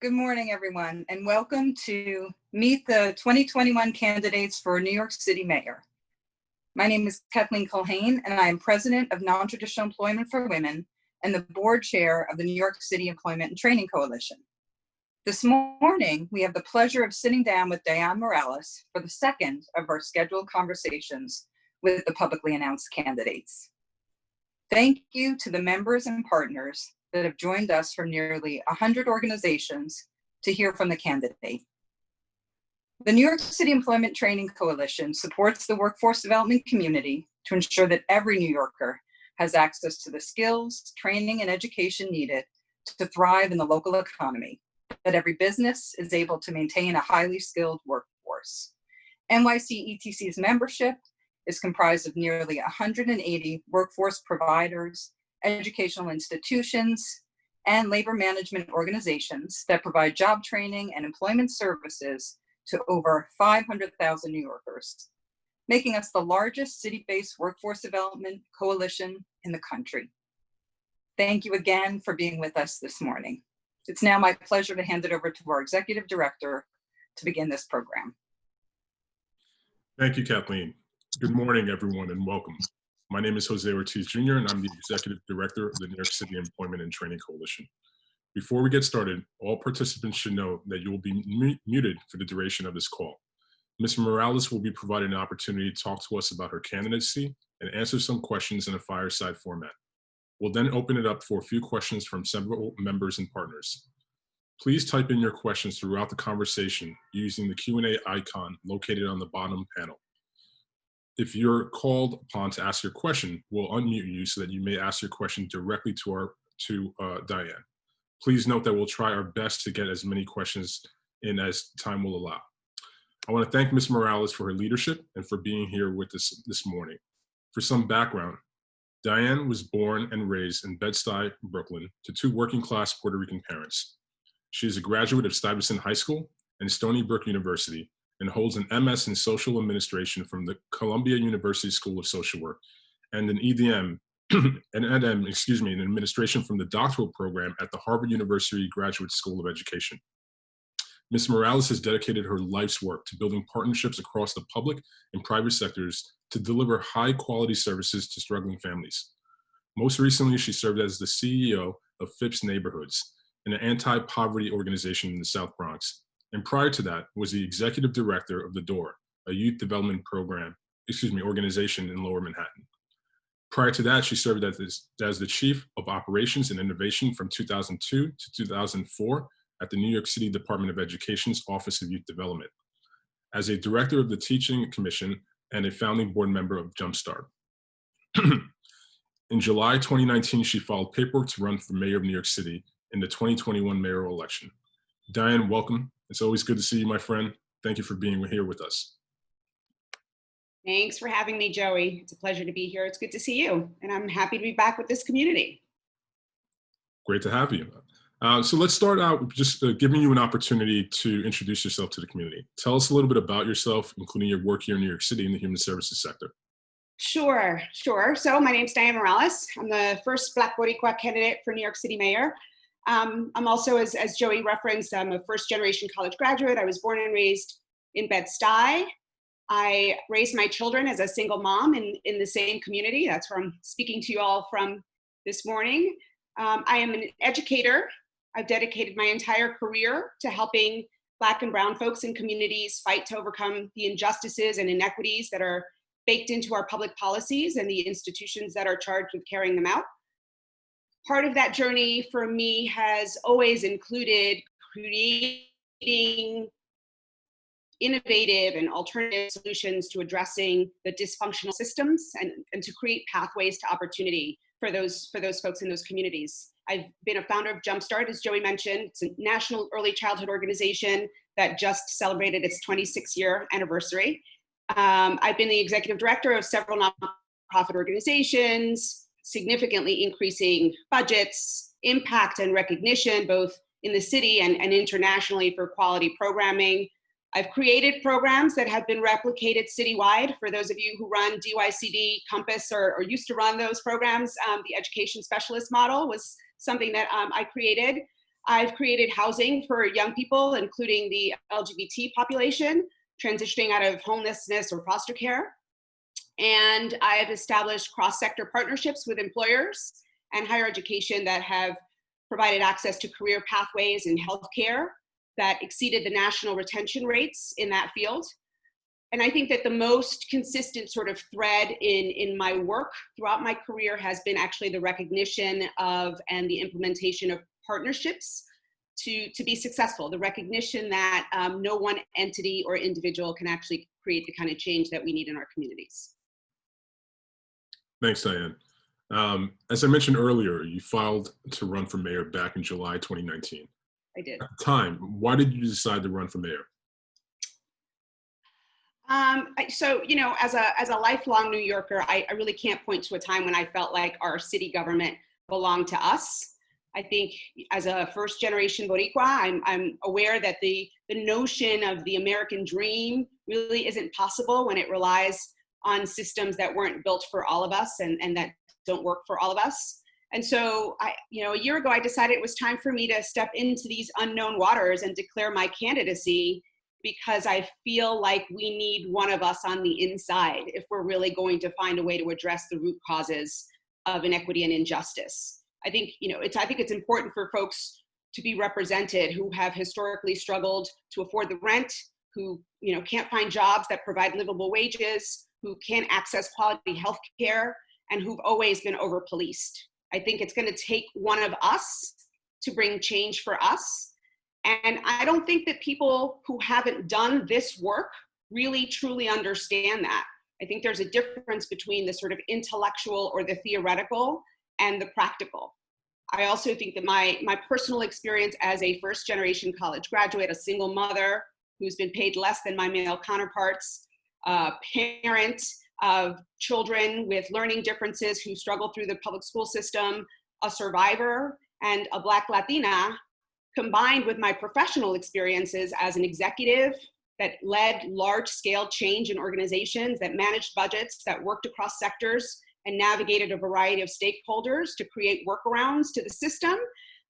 Good morning, everyone, and welcome to Meet the 2021 Candidates for New York City Mayor. My name is Kathleen Culhane, and I am President of Non-Traditional Employment for Women and the Board Chair of the New York City Employment and Training Coalition. This morning, we have the pleasure of sitting down with Dianne Morales for the second of our scheduled conversations with the publicly announced candidates. Thank you to the members and partners that have joined us from nearly 100 organizations to hear from the candidate. The New York City Employment Training Coalition supports the workforce development community to ensure that every New Yorker has access to the skills, training, and education needed to thrive in the local economy, that every business is able to maintain a highly skilled workforce. NYCETC's membership is comprised of nearly 180 workforce providers, educational institutions, and labor management organizations that provide job training and employment services to over 500,000 New Yorkers, making us the largest city-based workforce development coalition in the country. Thank you again for being with us this morning. It's now my pleasure to hand it over to our Executive Director to begin this program. Thank you, Kathleen. Good morning, everyone, and welcome. My name is Jose Ortiz Jr., and I'm the Executive Director of the New York City Employment and Training Coalition. Before we get started, all participants should know that you will be muted for the duration of this call. Ms. Morales will be provided an opportunity to talk to us about her candidacy and answer some questions in a fireside format. We'll then open it up for a few questions from several members and partners. Please type in your questions throughout the conversation using the Q&A icon located on the bottom panel. If you're called upon to ask your question, we'll unmute you so that you may ask your question directly to Dianne. Please note that we'll try our best to get as many questions in as time will allow. I want to thank Ms. Morales for her leadership and for being here with us this morning. For some background, Dianne was born and raised in Bed-Stuy, Brooklyn, to two working-class Puerto Rican parents. She is a graduate of Stuyvesant High School and Stony Brook University, and holds an MS in Social Administration from the Columbia University School of Social Work, and an EDM, in Administration from the doctoral program at the Harvard University Graduate School of Education. Ms. Morales has dedicated her life's work to building partnerships across the public and private sectors to deliver high-quality services to struggling families. Most recently, she served as the CEO of Phipps Neighborhoods, an anti-poverty organization in the South Bronx. And prior to that, was the executive director of the DOOR, a youth development organization in Lower Manhattan. Prior to that, she served as the chief of operations and innovation from 2002 to 2004 at the New York City Department of Education's Office of Youth Development, as a director of the Teaching Commission and a founding board member of Jumpstart. In July 2019, she filed paperwork to run for mayor of New York City in the 2021 mayoral election. Dianne, welcome. It's always good to see you, my friend. Thank you for being here with us. Thanks for having me, Joey. It's a pleasure to be here. It's good to see you. And I'm happy to be back with this community. Great to have you. So let's start out with just giving you an opportunity to introduce yourself to the community. Tell us a little bit about yourself, including your work here in New York City in the human services sector. Sure. So my name's Dianne Morales. I'm the first Black Boricua candidate for New York City Mayor. I'm also, as Joey referenced, I'm a first-generation college graduate. I was born and raised in Bed-Stuy. I raised my children as a single mom in the same community. That's where I'm speaking to you all from this morning. I am an educator. I've dedicated my entire career to helping Black and brown folks in communities fight to overcome the injustices and inequities that are baked into our public policies and the institutions that are charged with carrying them out. Part of that journey for me has always included creating innovative and alternative solutions to addressing the dysfunctional systems and to create pathways to opportunity for those folks in those communities. I've been a founder of Jumpstart, as Joey mentioned. It's a national early childhood organization that just celebrated its 26-year anniversary. I've been the executive director of several nonprofit organizations, significantly increasing budgets, impact, and recognition, both in the city and internationally for quality programming. I've created programs that have been replicated citywide. For those of you who run DYCD, Compass, or used to run those programs, the education specialist model was something that I created. I've created housing for young people, including the LGBT population, transitioning out of homelessness or foster care. And I've established cross-sector partnerships with employers and higher education that have provided access to career pathways in healthcare that exceeded the national retention rates in that field. And I think that the most consistent sort of thread in my work throughout my career has been actually the recognition of and the implementation of partnerships to be successful, the recognition that no one entity or individual can actually create the kind of change that we need in our communities. Thanks, Dianne. As I mentioned earlier, you filed to run for mayor back in July 2019. I did. At the time, why did you decide to run for mayor? So, you know, as a lifelong New Yorker, I really can't point to a time when I felt like our city government belonged to us. I think as a first generation Boricua, I'm aware that the notion of the American dream really isn't possible when it relies on systems that weren't built for all of us and that don't work for all of us. And so, a year ago, I decided it was time for me to step into these unknown waters and declare my candidacy, because I feel like we need one of us on the inside if we're really going to find a way to address the root causes of inequity and injustice. I think it's important for folks to be represented who have historically struggled to afford the rent, who can't find jobs that provide livable wages, who can't access quality health care, and who've always been over-policed. I think it's going to take one of us to bring change for us. And I don't think that people who haven't done this work really truly understand that. I think there's a difference between the sort of intellectual or the theoretical and the practical. I also think that my personal experience as a first generation college graduate, a single mother who's been paid less than my male counterparts, a parent of children with learning differences who struggle through the public school system, a survivor, and a Black Latina, combined with my professional experiences as an executive that led large-scale change in organizations, that managed budgets, that worked across sectors, and navigated a variety of stakeholders to create workarounds to the system.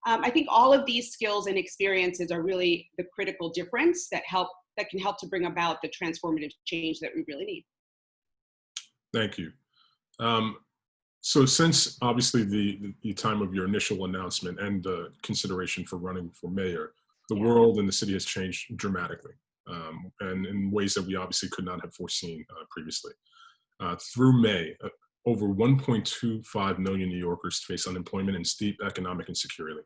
I think all of these skills and experiences are really the critical difference that can help to bring about the transformative change that we really need. Thank you. So since obviously the time of your initial announcement and the consideration for running for mayor, the world and the city has changed dramatically, and in ways that we obviously could not have foreseen previously. Through May, over 1.25 million New Yorkers face unemployment and steep economic insecurity.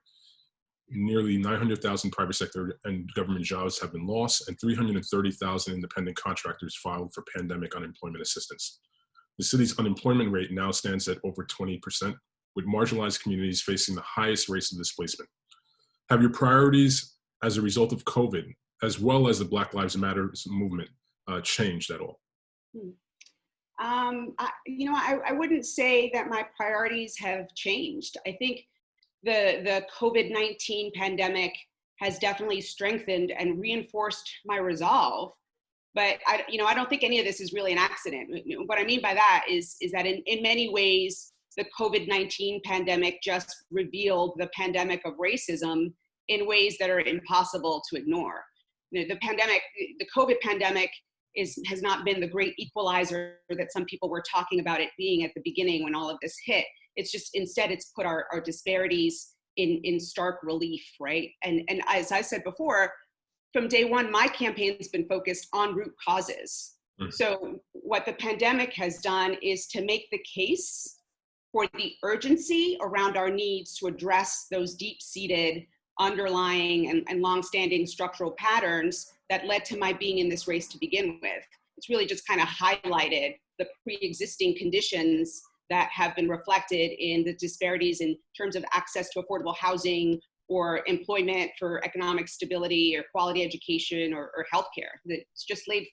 Nearly 900,000 private sector and government jobs have been lost, and 330,000 independent contractors filed for pandemic unemployment assistance. The city's unemployment rate now stands at over 20%, with marginalized communities facing the highest rates of displacement. Have your priorities as a result of COVID, as well as the Black Lives Matter movement, changed at all? I wouldn't say that my priorities have changed. I think the COVID-19 pandemic has definitely strengthened and reinforced my resolve. But I don't think any of this is really an accident. What I mean by that is that in many ways, the COVID-19 pandemic just revealed the pandemic of racism in ways that are impossible to ignore. The COVID pandemic has not been the great equalizer that some people were talking about it being at the beginning when all of this hit. It's just, instead, it's put our disparities in stark relief, right? And as I said before, from day one, my campaign's been focused on root causes. So what the pandemic has done is to make the case for the urgency around our needs to address those deep-seated, underlying and longstanding structural patterns that led to my being in this race to begin with. It's really just kind of highlighted the pre-existing conditions that have been reflected in the disparities in terms of access to affordable housing, or employment for economic stability, or quality education, or healthcare. It's just laid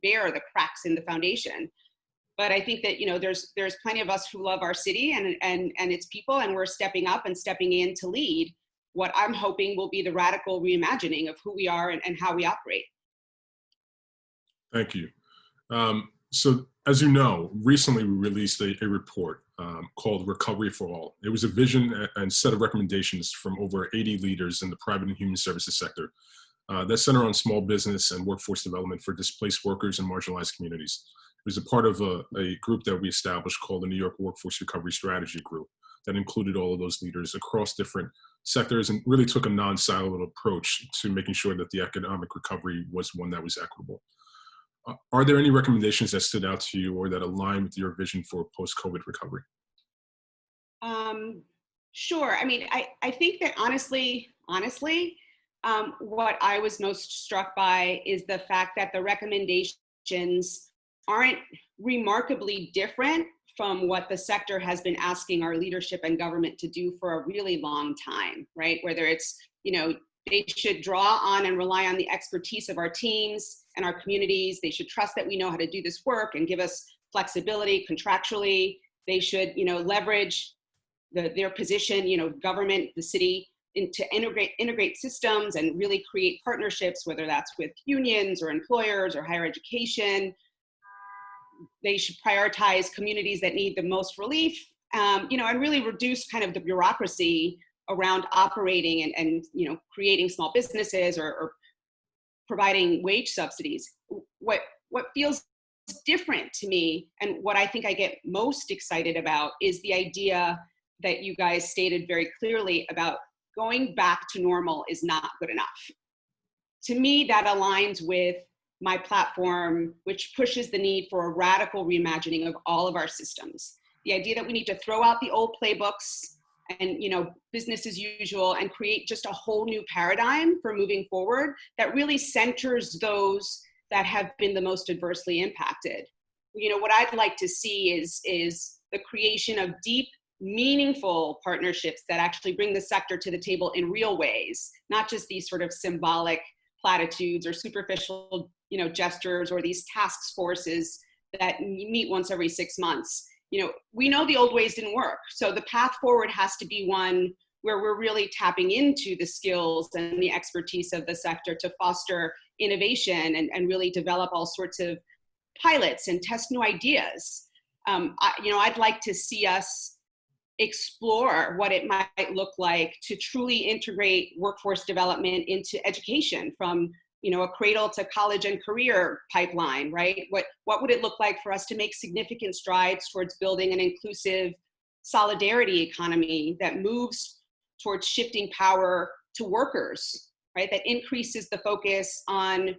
bare the cracks in the foundation. But I think that there's plenty of us who love our city and its people, and we're stepping up and stepping in to lead what I'm hoping will be the radical reimagining of who we are and how we operate. Thank you. So, as you know, recently we released a report called Recovery for All. It was a vision and set of recommendations from over 80 leaders in the private and human services sector that center on small business and workforce development for displaced workers and marginalized communities. It was a part of a group that we established called the New York Workforce Recovery Strategy Group that included all of those leaders across different sectors and really took a non-siloed approach to making sure that the economic recovery was one that was equitable. Are there any recommendations that stood out to you or that align with your vision for post-COVID recovery? Sure. I mean, I think that honestly, what I was most struck by is the fact that the recommendations aren't remarkably different from what the sector has been asking our leadership and government to do for a really long time, right? Whether it's, they should draw on and rely on the expertise of our teams and our communities. They should trust that we know how to do this work and give us flexibility contractually. They should, leverage their position, government, the city, to integrate systems and really create partnerships, whether that's with unions or employers or higher education. They should prioritize communities that need the most relief, and really reduce kind of the bureaucracy around operating and creating small businesses or providing wage subsidies. What feels different to me, and what I think I get most excited about, is the idea that you guys stated very clearly about going back to normal is not good enough. To me, that aligns with my platform, which pushes the need for a radical reimagining of all of our systems. The idea that we need to throw out the old playbooks and business as usual and create just a whole new paradigm for moving forward that really centers those that have been the most adversely impacted. What I'd like to see is the creation of deep, meaningful partnerships that actually bring the sector to the table in real ways, not just these sort of symbolic platitudes or superficial gestures or these task forces that meet once every 6 months. We know the old ways didn't work. So the path forward has to be one where we're really tapping into the skills and the expertise of the sector to foster innovation and really develop all sorts of pilots and test new ideas. I'd like to see us explore what it might look like to truly integrate workforce development into education from a cradle to college and career pipeline, right? What would it look like for us to make significant strides towards building an inclusive solidarity economy that moves towards shifting power to workers, right? That increases the focus on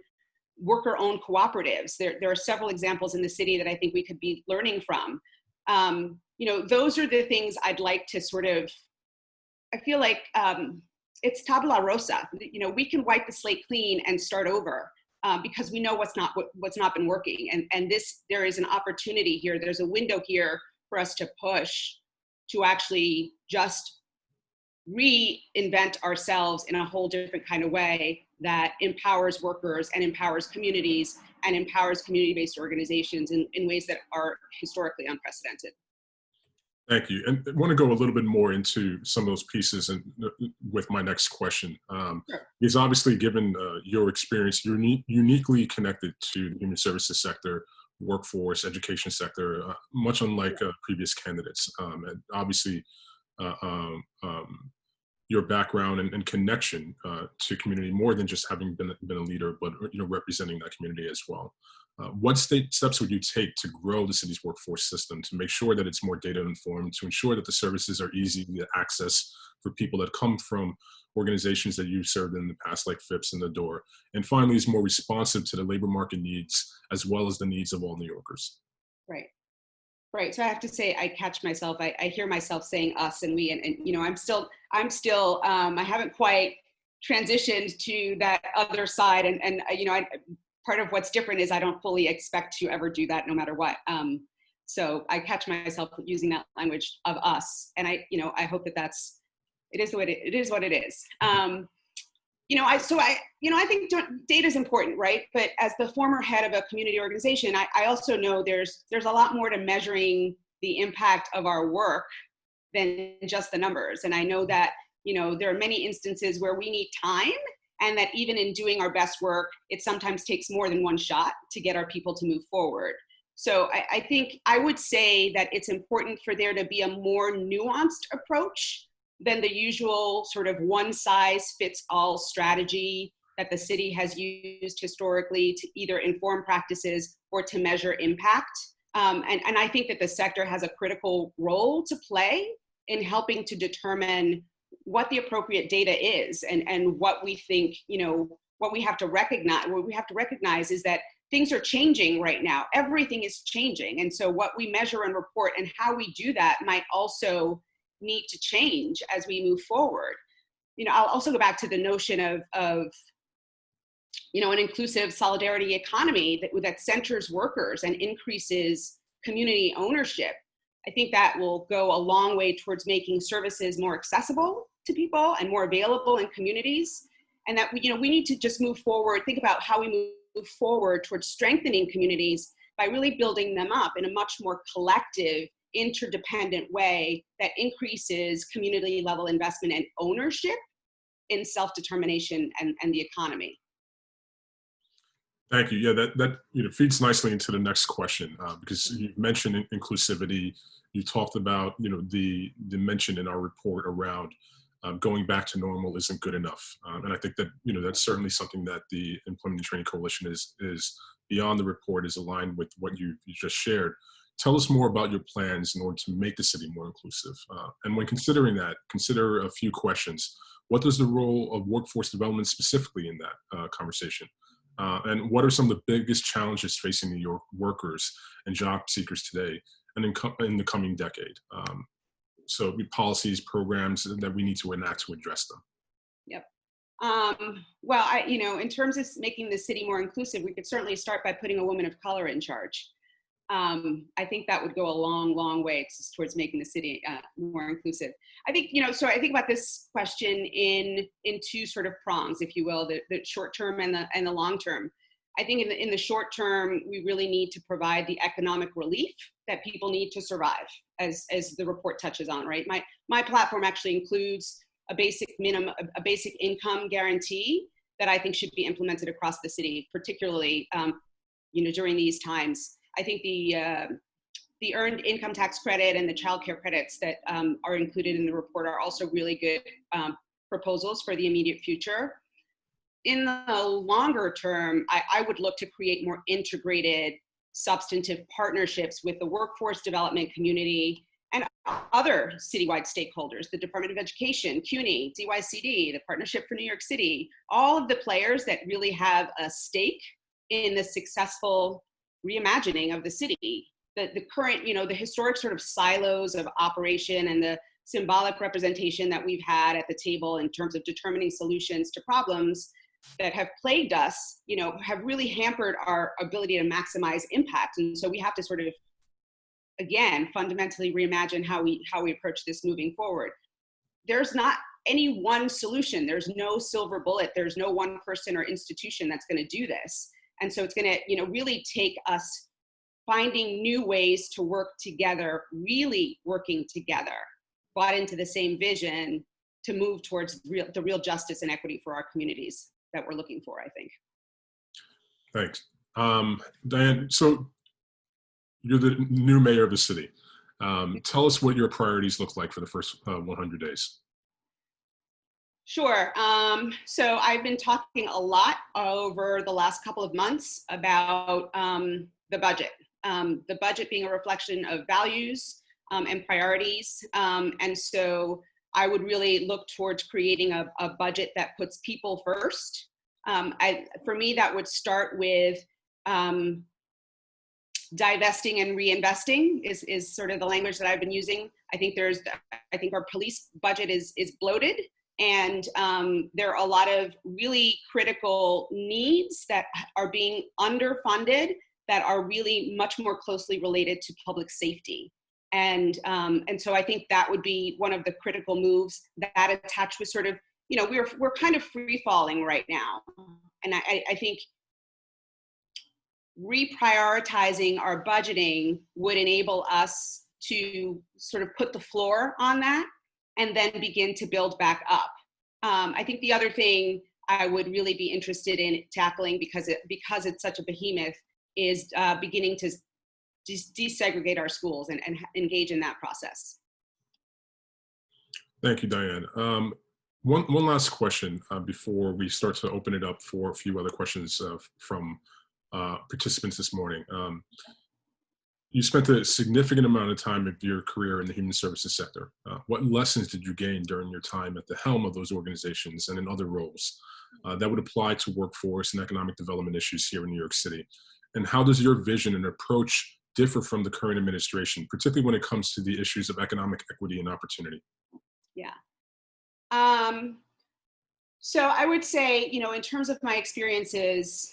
worker-owned cooperatives. There are several examples in the city that I think we could be learning from. Those are the things I'd like to sort of, I feel like, it's tabula rasa. We can wipe the slate clean and start over because we know what's not been working. And there is an opportunity here. There's a window here for us to push to actually just reinvent ourselves in a whole different kind of way that empowers workers and empowers communities and empowers community-based organizations in ways that are historically unprecedented. Thank you. And I want to go a little bit more into some of those pieces and with my next question. Sure. Because obviously, given your experience, you're uniquely connected to the human services sector, workforce, education sector, much unlike previous candidates. And obviously, your background and connection to community, more than just having been a leader, but representing that community as well. What steps would you take to grow the city's workforce system to make sure that it's more data informed, to ensure that the services are easy to access for people that come from organizations that you've served in the past, like FIPS and the DOOR, and finally is more responsive to the labor market needs as well as the needs of all New Yorkers? Right. So I have to say, I catch myself. I hear myself saying us and we, and I'm still. I haven't quite transitioned to that other side, and part of what's different is I don't fully expect to ever do that, no matter what. So I catch myself using that language of us, and I hope that it is what it is. I think data is important, right? But as the former head of a community organization, I also know there's a lot more to measuring the impact of our work than just the numbers. And I know that, there are many instances where we need time, and that even in doing our best work, it sometimes takes more than one shot to get our people to move forward. So I think I would say that it's important for there to be a more nuanced approach than the usual sort of one size fits all strategy that the city has used historically to either inform practices or to measure impact. And I think that the sector has a critical role to play in helping to determine what the appropriate data is, and what we think, what we have to recognize is that things are changing right now. Everything is changing. And so what we measure and report and how we do that might also need to change as we move forward. I'll also go back to the notion of an inclusive solidarity economy that centers workers and increases community ownership. I think that will go a long way towards making services more accessible to people and more available in communities. And that we need to just move forward, think about how we move forward towards strengthening communities by really building them up in a much more collective, interdependent way that increases community level investment and ownership in self-determination and the economy. Thank you. Yeah, that feeds nicely into the next question, because you mentioned inclusivity. You talked about the mention in our report around going back to normal isn't good enough, and I think that that's certainly something that the Employment and Training Coalition is beyond the report, is aligned with what you just shared. Tell us more about your plans in order to make the city more inclusive, and when considering that, consider a few questions. What is the role of workforce development specifically in that conversation? And what are some of the biggest challenges facing New York workers and job seekers today and in the coming decade? So policies, programs that we need to enact to address them. Yep. Well, in terms of making the city more inclusive, we could certainly start by putting a woman of color in charge. I think that would go a long, long way towards making the city more inclusive. I think, so I think about this question in two sort of prongs, if you will, the short term and the long term. I think in the short term, we really need to provide the economic relief that people need to survive, as the report touches on, right? My platform actually includes a basic income guarantee that I think should be implemented across the city, particularly, during these times. I think the earned income tax credit and the child care credits that are included in the report are also really good proposals for the immediate future. In the longer term, I would look to create more integrated, substantive partnerships with the workforce development community and other citywide stakeholders, the Department of Education, CUNY, NYCETC, the Partnership for New York City, all of the players that really have a stake in the successful reimagining of the city. The current, the historic sort of silos of operation and the symbolic representation that we've had at the table in terms of determining solutions to problems that have plagued us, have really hampered our ability to maximize impact. And so we have to sort of, again, fundamentally reimagine how we approach this moving forward. There's not any one solution. There's no silver bullet. There's no one person or institution that's going to do this. And so it's going to, really take us finding new ways to work together, really working together, bought into the same vision to move towards the real justice and equity for our communities that we're looking for, I think. Thanks. Dianne, so you're the new mayor of the city. Tell us what your priorities look like for the first 100 days. Sure. So I've been talking a lot over the last couple of months about the budget. The budget being a reflection of values and priorities. And so I would really look towards creating a budget that puts people first. For me, that would start with divesting and reinvesting is sort of the language that I've been using. I think our police budget is bloated, and there are a lot of really critical needs that are being underfunded that are really much more closely related to public safety. And so I think that would be one of the critical moves that attached with sort of, we're kind of free falling right now. And I think reprioritizing our budgeting would enable us to sort of put the floor on that and then begin to build back up. I think the other thing I would really be interested in tackling, because it's such a behemoth, is beginning to desegregate our schools and engage in that process. Thank you, Dianne. One last question before we start to open it up for a few other questions from participants this morning. You spent a significant amount of time of your career in the human services sector. What lessons did you gain during your time at the helm of those organizations and in other roles that would apply to workforce and economic development issues here in New York City? And how does your vision and approach differ from the current administration, particularly when it comes to the issues of economic equity and opportunity? Yeah. So I would say, in terms of my experiences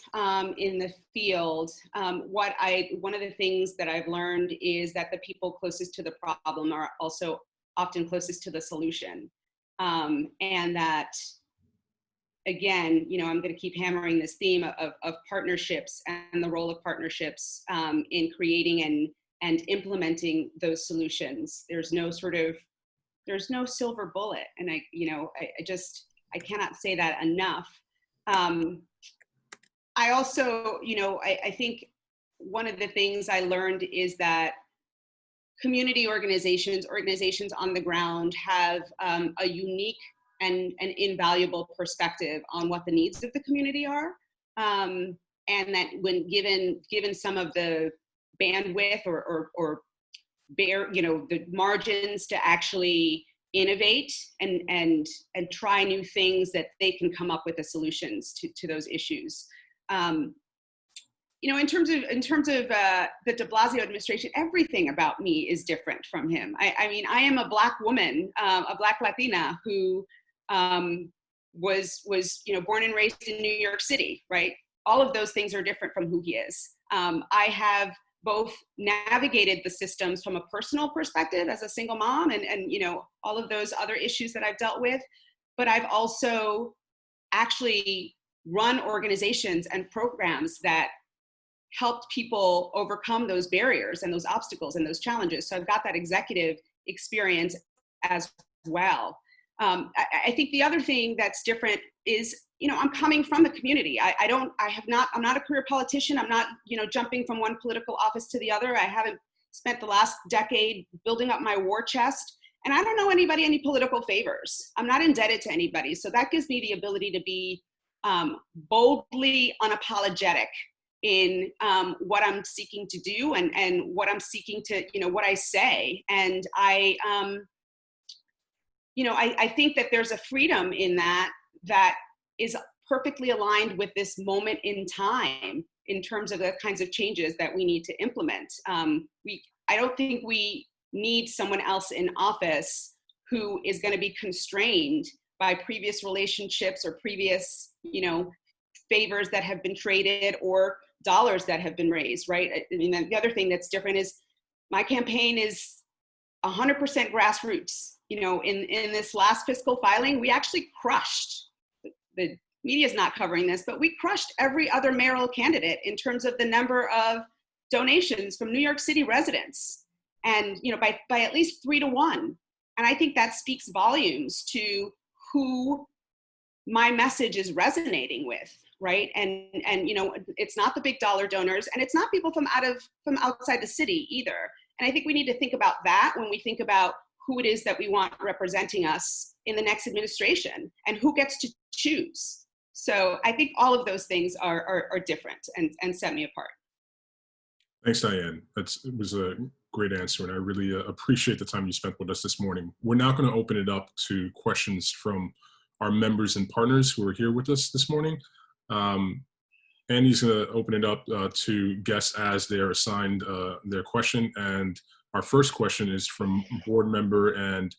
in the field, one of the things that I've learned is that the people closest to the problem are also often closest to the solution. And that, again, I'm going to keep hammering this theme of partnerships and the role of partnerships in creating and implementing those solutions. There's no silver bullet. And I cannot say that enough. I also, I think one of the things I learned is that community organizations on the ground have a unique and invaluable perspective on what the needs of the community are. And that when given some of the bandwidth or the margins to actually innovate and try new things, that they can come up with the solutions to those issues. In terms of the de Blasio administration, everything about me is different from him. I am a Black woman, a Black Latina who was born and raised in New York City, right? All of those things are different from who he is. I have both navigated the systems from a personal perspective as a single mom and all of those other issues that I've dealt with, but I've also actually run organizations and programs that helped people overcome those barriers and those obstacles and those challenges. So I've got that executive experience as well. I think the other thing that's different is, I'm coming from the community. I'm not a career politician. I'm not, jumping from one political office to the other. I haven't spent the last decade building up my war chest, and I don't know anybody any political favors. I'm not indebted to anybody. So that gives me the ability to be boldly unapologetic in what I'm seeking to do and what I'm seeking to, what I say. And I think that there's a freedom in that is perfectly aligned with this moment in time in terms of the kinds of changes that we need to implement. I don't think we need someone else in office who is going to be constrained by previous relationships or previous, favors that have been traded or dollars that have been raised, right? I mean, the other thing that's different is my campaign is 100% grassroots. In this last fiscal filing, we actually crushed, the media's not covering this, but we crushed every other mayoral candidate in terms of the number of donations from New York City residents, and by at least 3 to 1. And I think that speaks volumes to who my message is resonating with, right? And it's not the big dollar donors, and it's not people from outside the city either. And I think we need to think about that when we think about who it is that we want representing us in the next administration and who gets to choose. So I think all of those things are different and set me apart. Thanks, Dianne. It was a great answer, and I really appreciate the time you spent with us this morning. We're now going to open it up to questions from our members and partners who are here with us this morning. Andy's going to open it up to guests as they're assigned their question. And our first question is from board member and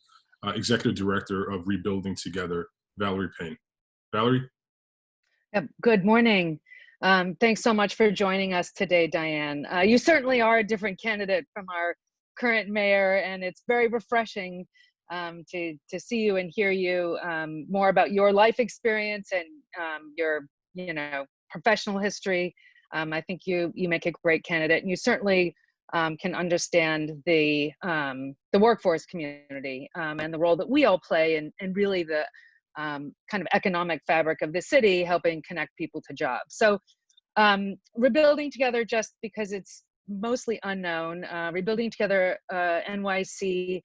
executive director of Rebuilding Together, Valerie Payne. Valerie? Yep. Good morning. Thanks so much for joining us today, Dianne. You certainly are a different candidate from our current mayor, and it's very refreshing to see you and hear you more about your life experience and your professional history. I think you make a great candidate, and you certainly can understand the workforce community and the role that we all play and really the kind of economic fabric of the city, helping connect people to jobs. So Rebuilding Together, just because it's mostly unknown. Rebuilding Together NYC.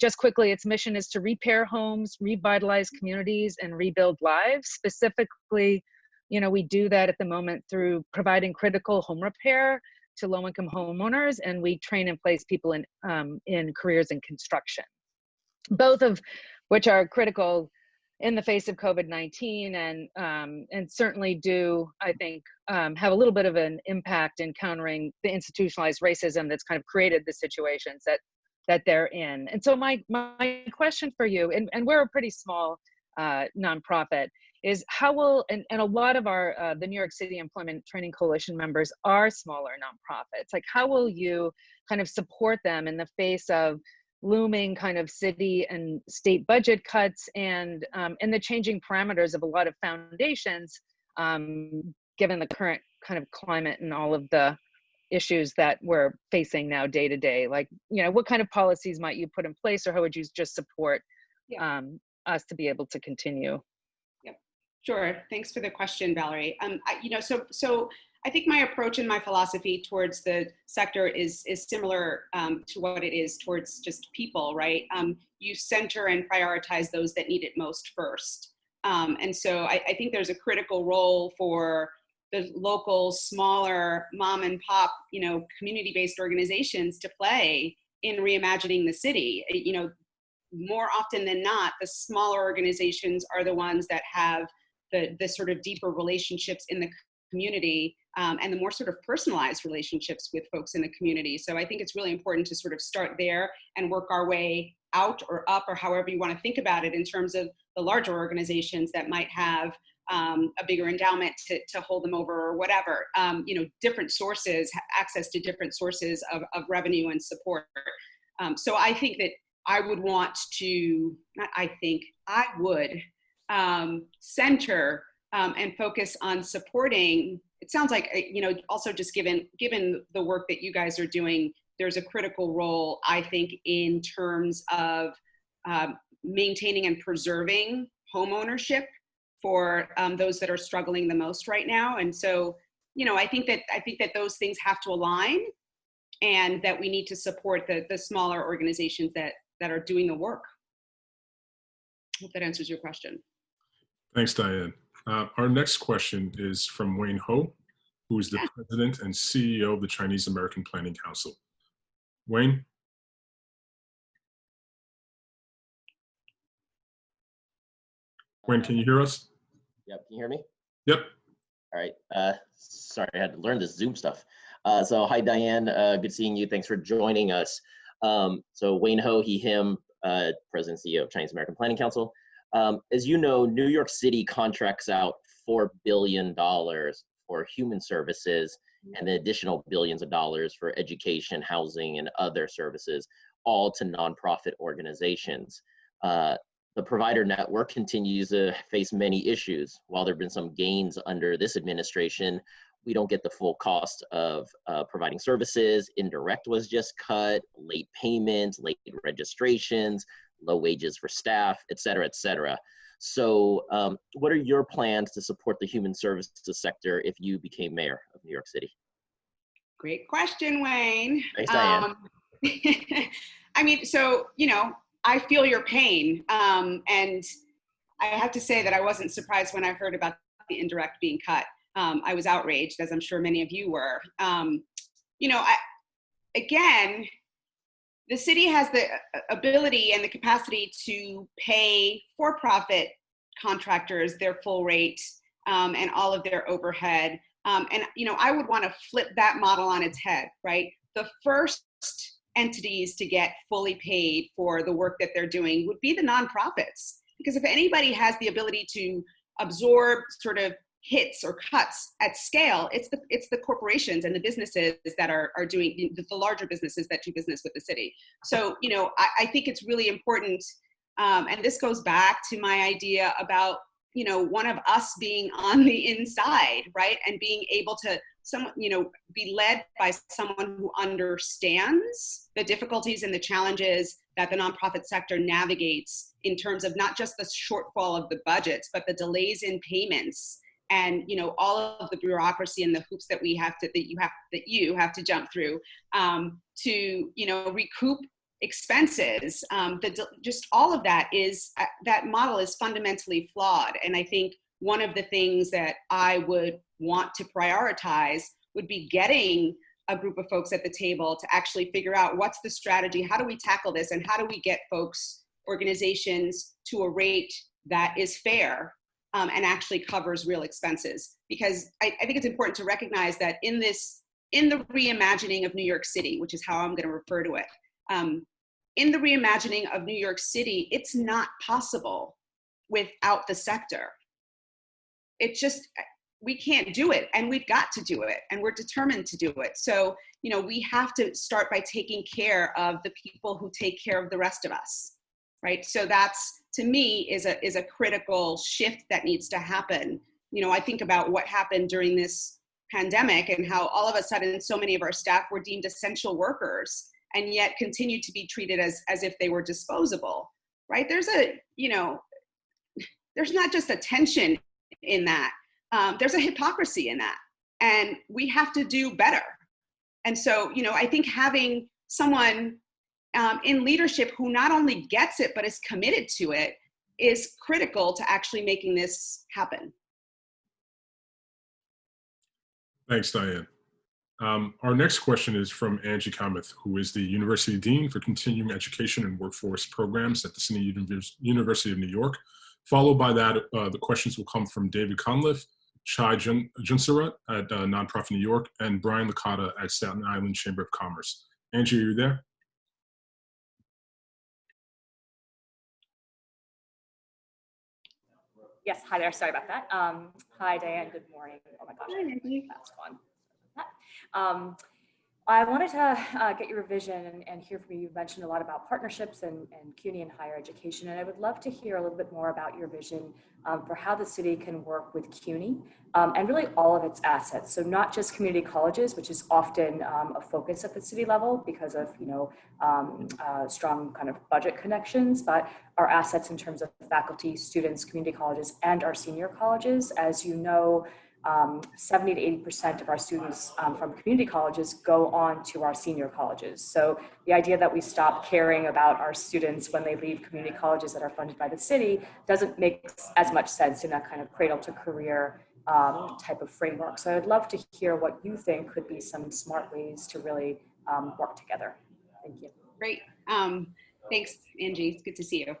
Just quickly, its mission is to repair homes, revitalize communities, and rebuild lives. Specifically, we do that at the moment through providing critical home repair to low-income homeowners, and we train and place people in careers in construction, both of which are critical in the face of COVID-19, and certainly do, I think, have a little bit of an impact in countering the institutionalized racism that's kind of created the situations that they're in. And so my question for you, and we're a pretty small nonprofit, is how will, and a lot of our, the New York City Employment Training Coalition members are smaller nonprofits, like how will you kind of support them in the face of looming kind of city and state budget cuts and the changing parameters of a lot of foundations, given the current kind of climate and all of the issues that we're facing now day to day? Like, what kind of policies might you put in place, or how would you just support us to be able to continue? Yep, sure. Thanks for the question, Valerie. So I think my approach and my philosophy towards the sector is similar to what it is towards just people, right? You center and prioritize those that need it most first. And so I think there's a critical role for the local, smaller mom and pop, community-based organizations to play in reimagining the city. More often than not, the smaller organizations are the ones that have the sort of deeper relationships in the community, and the more sort of personalized relationships with folks in the community. So I think it's really important to sort of start there and work our way out or up, or however you want to think about it, in terms of the larger organizations that might have a bigger endowment to hold them over, or whatever, different sources, access to different sources of revenue and support. So I think that I would want to, I would center and focus on supporting. It sounds like, also just given the work that you guys are doing, there's a critical role, I think, in terms of maintaining and preserving home ownership for those that are struggling the most right now. And so, I think that those things have to align, and that we need to support the smaller organizations that are doing the work. I hope that answers your question. Thanks, Dianne. Our next question is from Wayne Ho, who is the president and CEO of the Chinese American Planning Council. Wayne? Wayne, can you hear us? Yep, can you hear me? Yep. All right, sorry, I had to learn this Zoom stuff. So hi, Dianne, good seeing you. Thanks for joining us. So Wayne Ho, he, him, President and CEO of Chinese American Planning Council. As you know, New York City contracts out $4 billion for human services and the additional billions of dollars for education, housing, and other services, all to nonprofit organizations. The provider network continues to face many issues. While there have been some gains under this administration, we don't get the full cost of providing services. Indirect was just cut, late payments, late registrations, low wages for staff, et cetera, et cetera. So what are your plans to support the human services sector if you became mayor of New York City? Great question, Wayne. Thanks, Dianne. I feel your pain. And I have to say that I wasn't surprised when I heard about the indirect being cut. I was outraged, as I'm sure many of you were. Again, the city has the ability and the capacity to pay for-profit contractors their full rate and all of their overhead. I would want to flip that model on its head, right? The first entities to get fully paid for the work that they're doing would be the nonprofits. Because if anybody has the ability to absorb sort of hits or cuts at scale, it's the corporations and the businesses that are doing, the larger businesses that do business with the city. So, I think it's really important, and this goes back to my idea about, one of us being on the inside, right? And being able to be led by someone who understands the difficulties and the challenges that the nonprofit sector navigates in terms of not just the shortfall of the budgets, but the delays in payments and all of the bureaucracy and the hoops that you have to jump through to recoup expenses. Just all of that that model is fundamentally flawed. And I think one of the things that I would want to prioritize would be getting a group of folks at the table to actually figure out what's the strategy, how do we tackle this, and how do we get folks, organizations, to a rate that is fair and actually covers real expenses. Because I think it's important to recognize that in the reimagining of New York City, which is how I'm going to refer to it, in the reimagining of New York City, it's not possible without the sector. We can't do it, and we've got to do it, and we're determined to do it. So, we have to start by taking care of the people who take care of the rest of us, right? So that's, to me, is a critical shift that needs to happen. I think about what happened during this pandemic and how all of a sudden so many of our staff were deemed essential workers and yet continue to be treated as if they were disposable, right? There's not just a tension in that. There's a hypocrisy in that, and we have to do better. And so, I think having someone in leadership who not only gets it, but is committed to it is critical to actually making this happen. Thanks, Dianne. Our next question is from Angie Kamath, who is the University Dean for Continuing Education and Workforce Programs at the City University of New York. Followed by that, the questions will come from David Conliffe, Chai Junsarat at Nonprofit New York, and Brian Licata at Staten Island Chamber of Commerce. Angie, are you there? Yes, hi there, sorry about that. Hi, Dianne, good morning. Oh my gosh, that's fun. I wanted to get your vision and hear from you. You've mentioned a lot about partnerships and CUNY and higher education, and I would love to hear a little bit more about your vision for how the city can work with CUNY and really all of its assets. So not just community colleges, which is often a focus at the city level because of strong kind of budget connections, but our assets in terms of faculty, students, community colleges, and our senior colleges. As you know, 70 to 80% of our students from community colleges go on to our senior colleges. So the idea that we stop caring about our students when they leave community colleges that are funded by the city doesn't make as much sense in a kind of cradle to career type of framework. So I'd love to hear what you think could be some smart ways to really work together. Thank you. Great. Thanks, Angie. It's good to see you.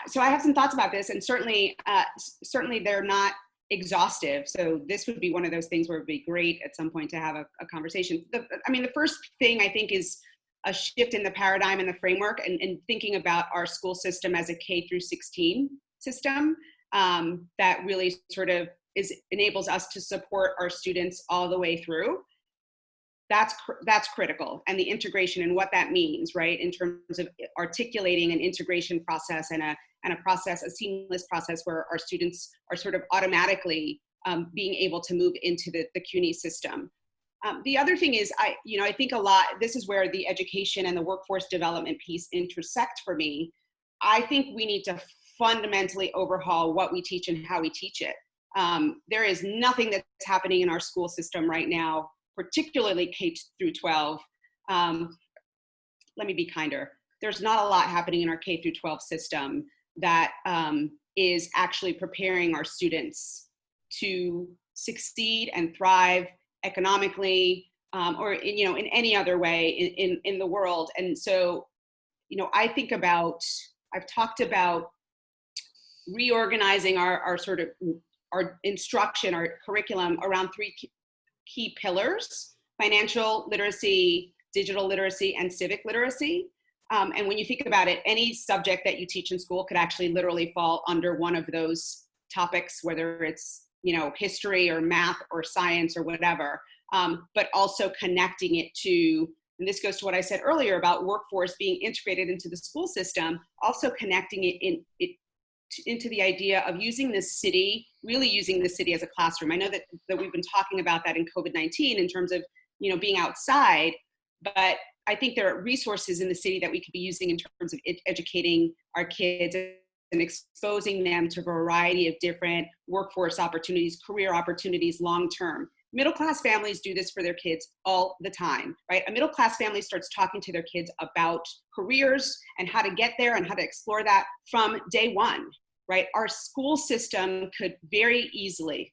So I have some thoughts about this, and certainly they're not exhaustive. So this would be one of those things where it'd be great at some point to have a conversation. The first thing I think is a shift in the paradigm and the framework and thinking about our school system as a K through 16 system that really sort of enables us to support our students all the way through. That's critical, and the integration and what that means, right, in terms of articulating an integration process and a seamless process where our students are sort of automatically being able to move into the CUNY system. The other thing is, I think a lot, this is where the education and the workforce development piece intersect for me. I think we need to fundamentally overhaul what we teach and how we teach it. There is nothing that's happening in our school system right now, particularly K through 12. Let me be kinder. There's not a lot happening in our K through 12 system that is actually preparing our students to succeed and thrive economically or in any other way in the world. And so, I've talked about reorganizing our instruction, our curriculum around three key pillars: financial literacy, digital literacy, and civic literacy. And when you think about it, any subject that you teach in school could actually literally fall under one of those topics, whether it's, history or math or science or whatever, but also connecting it to, and this goes to what I said earlier about workforce being integrated into the school system, also connecting it into the idea of using the city, really using the city as a classroom. I know that we've been talking about that in COVID-19 in terms of, being outside, but I think there are resources in the city that we could be using in terms of educating our kids and exposing them to a variety of different workforce opportunities, career opportunities long-term. Middle-class families do this for their kids all the time, right? A middle-class family starts talking to their kids about careers and how to get there and how to explore that from day one, right? Our school system could very easily,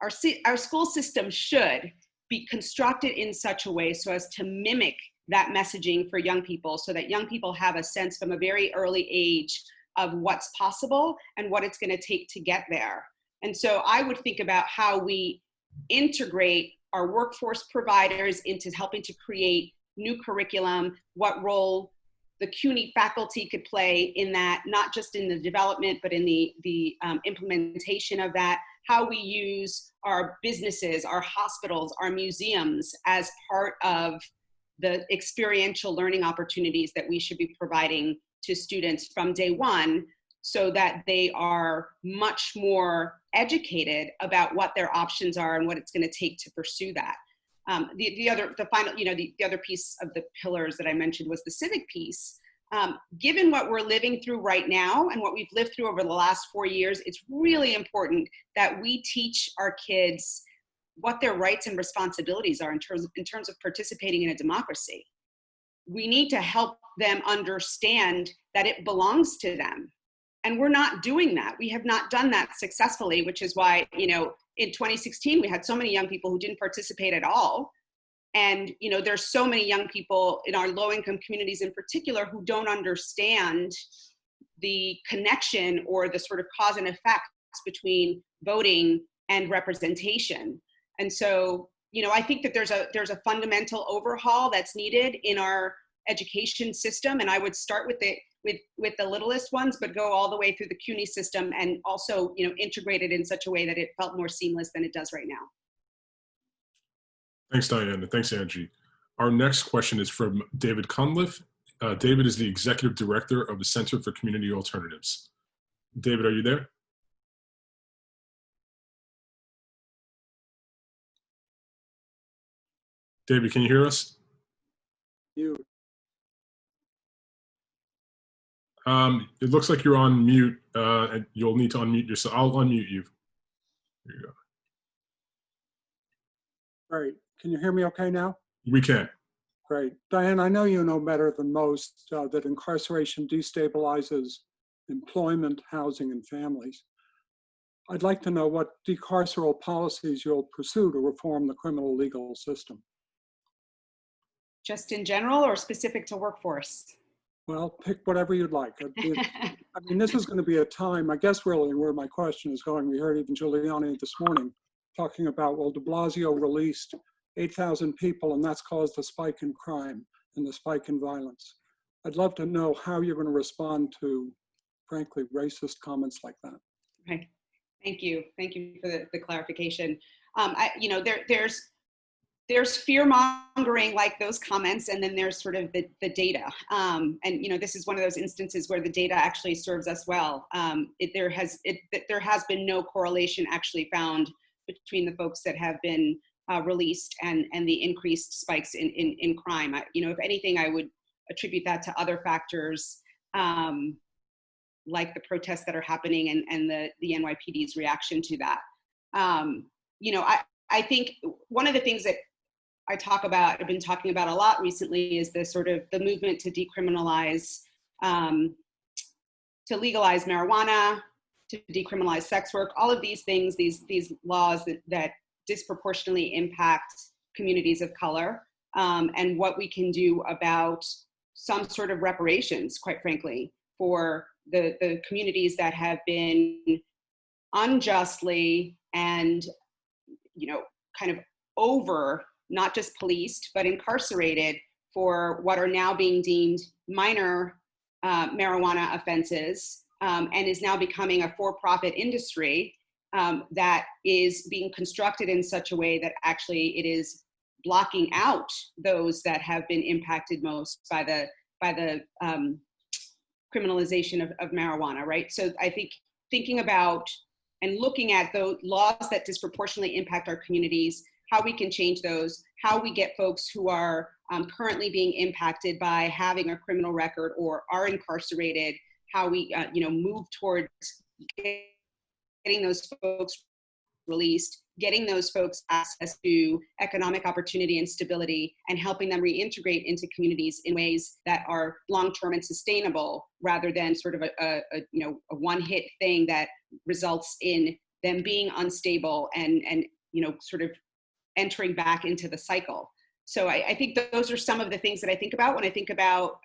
our school system should be constructed in such a way so as to mimic that messaging for young people, so that young people have a sense from a very early age of what's possible and what it's going to take to get there. And so I would think about how we integrate our workforce providers into helping to create new curriculum, what role the CUNY faculty could play in that, not just in the development, but in the implementation of that, how we use our businesses, our hospitals, our museums as part of the experiential learning opportunities that we should be providing to students from day one, so that they are much more educated about what their options are and what it's going to take to pursue that. The other piece of the pillars that I mentioned was the civic piece. Given what we're living through right now and what we've lived through over the last 4 years, it's really important that we teach our kids what their rights and responsibilities are in terms of participating in a democracy. We need to help them understand that it belongs to them. And we're not doing that. We have not done that successfully, which is why, in 2016, we had so many young people who didn't participate at all. And, there's so many young people in our low-income communities in particular who don't understand the connection or the sort of cause and effects between voting and representation. And so, I think that there's a fundamental overhaul that's needed in our education system. And I would start with the littlest ones, but go all the way through the CUNY system and also, integrate it in such a way that it felt more seamless than it does right now. Thanks, Diane, and thanks, Angie. Our next question is from David Cunliffe. David is the Executive Director of the Center for Community Alternatives. David, are you there? David, can you hear us? You. It looks like you're on mute, and you'll need to unmute yourself. I'll unmute you. There you go. Great. Can you hear me okay now? We can. Great. Diane, I know you know better than most that incarceration destabilizes employment, housing, and families. I'd like to know what decarceral policies you'll pursue to reform the criminal legal system. Just in general or specific to workforce? Well, pick whatever you'd like. I mean, this is going to be a time, I guess really where my question is going. We heard even Giuliani this morning talking about, well, de Blasio released 8,000 people and that's caused a spike in crime and the spike in violence. I'd love to know how you're going to respond to, frankly, racist comments like that. Right. Thank you. Thank you for the clarification. There's fear mongering like those comments, and then there's sort of the data. And this is one of those instances where the data actually serves us well. There has been no correlation actually found between the folks that have been released and the increased spikes in crime. If anything, I would attribute that to other factors, like the protests that are happening and the NYPD's reaction to that. I think one of the things that I've been talking about a lot recently is the sort of the movement to decriminalize, to legalize marijuana, to decriminalize sex work, all of these things, these laws that disproportionately impact communities of color, and what we can do about some sort of reparations, quite frankly, for the communities that have been unjustly and, kind of over, not just policed, but incarcerated for what are now being deemed minor marijuana offenses, and is now becoming a for-profit industry that is being constructed in such a way that actually it is blocking out those that have been impacted most by the criminalization of marijuana, right? So I think thinking about and looking at those laws that disproportionately impact our communities, how we can change those, how we get folks who are currently being impacted by having a criminal record or are incarcerated how we, move towards getting those folks released, getting those folks access to economic opportunity and stability, and helping them reintegrate into communities in ways that are long-term and sustainable, rather than sort of a one-hit thing that results in them being unstable and sort of entering back into the cycle. So I think those are some of the things that I think about when I think about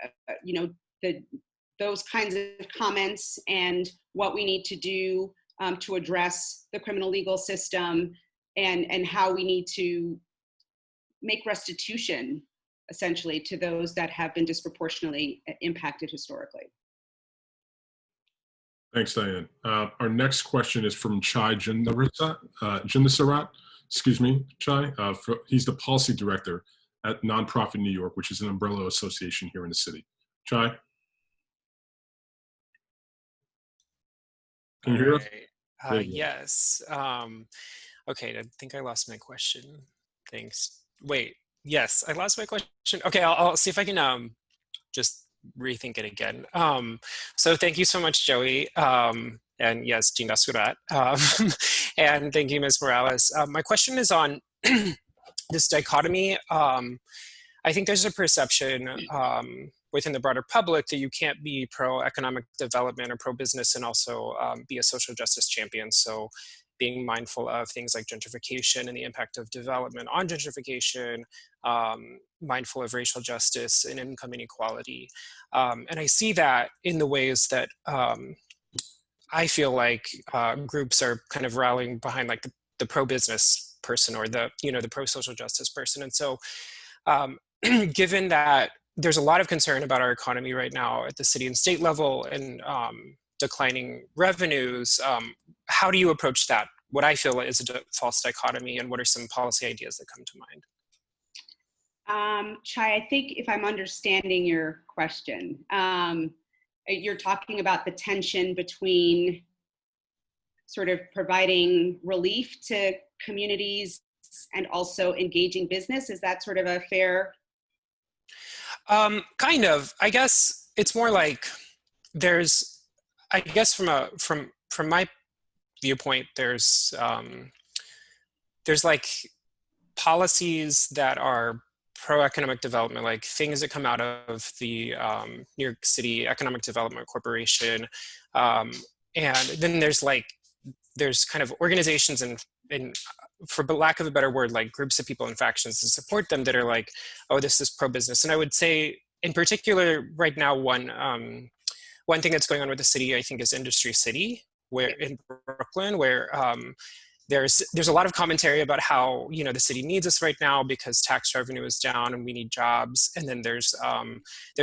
those kinds of comments and what we need to do to address the criminal legal system, and how we need to make restitution, essentially, to those that have been disproportionately impacted historically. Thanks, Diane. Our next question is from Chai Jindasarat. Excuse me, Chai. He's the policy director at Nonprofit New York, which is an umbrella association here in the city. Chai? Can you hear us? Yes. Okay, I think I lost my question. Thanks. Wait, yes, I lost my question. Okay, I'll see if I can just rethink it again. So thank you so much, Joey. And yes, Jinda Surat. And thank you, Ms. Morales. My question is on this dichotomy. I think there's a perception within the broader public that you can't be pro-economic development or pro-business and also be a social justice champion. So being mindful of things like gentrification and the impact of development on gentrification, mindful of racial justice and income inequality. And I see that in the ways that I feel like groups are kind of rallying behind like the pro-business person or the pro-social justice person. And so given that there's a lot of concern about our economy right now at the city and state level and declining revenues, how do you approach that? What I feel is a false dichotomy, and what are some policy ideas that come to mind? Chai, I think if I'm understanding your question, you're talking about the tension between sort of providing relief to communities and also engaging business. Is that sort of a fair? Kind of. I guess it's more like there's, I guess from my viewpoint, there's like policies that are pro-economic development, like things that come out of the New York City Economic Development Corporation. And then there's kind of organizations and for lack of a better word, like groups of people and factions to support them that are like, oh, this is pro-business. And I would say in particular right now, one thing that's going on with the city, I think, is Industry City, where in Brooklyn, where there's a lot of commentary about how, the city needs us right now because tax revenue is down and we need jobs. And then there's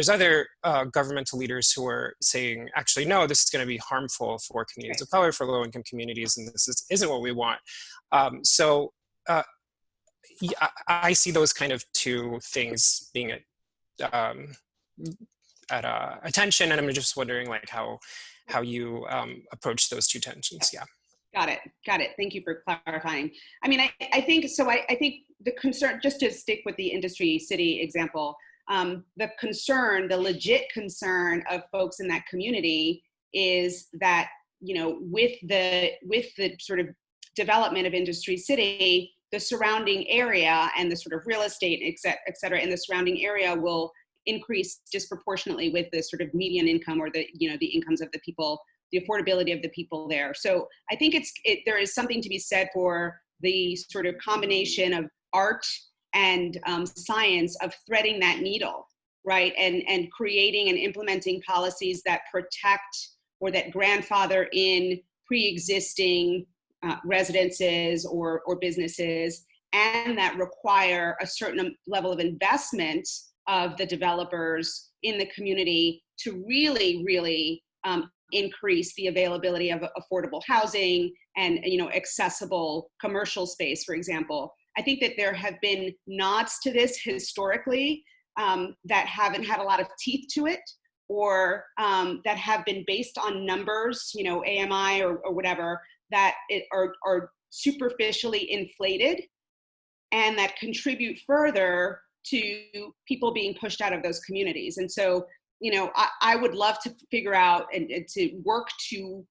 other governmental leaders who are saying, actually, no, this is going to be harmful for communities of color, for low-income communities, and this isn't what we want. So I see those kind of two things being at attention, and I'm just wondering like how you approach those two tensions. Yeah. Got it. Thank you for clarifying. I mean, I think the concern, just to stick with the Industry City example, the legit concern of folks in that community is that, with the sort of development of Industry City, the surrounding area and the sort of real estate, et cetera, in the surrounding area will increase disproportionately with the sort of median income or the incomes of the people, the affordability of the people there. So I think there is something to be said for the sort of combination of art and science of threading that needle, right? And creating and implementing policies that protect or that grandfather in pre-existing residences or businesses, and that require a certain level of investment of the developers in the community to really, really increase the availability of affordable housing and accessible commercial space, for example. I think that there have been nods to this historically that haven't had a lot of teeth to it, or that have been based on numbers, AMI or whatever, that are superficially inflated and that contribute further to people being pushed out of those communities. And so I would love to figure out and to work to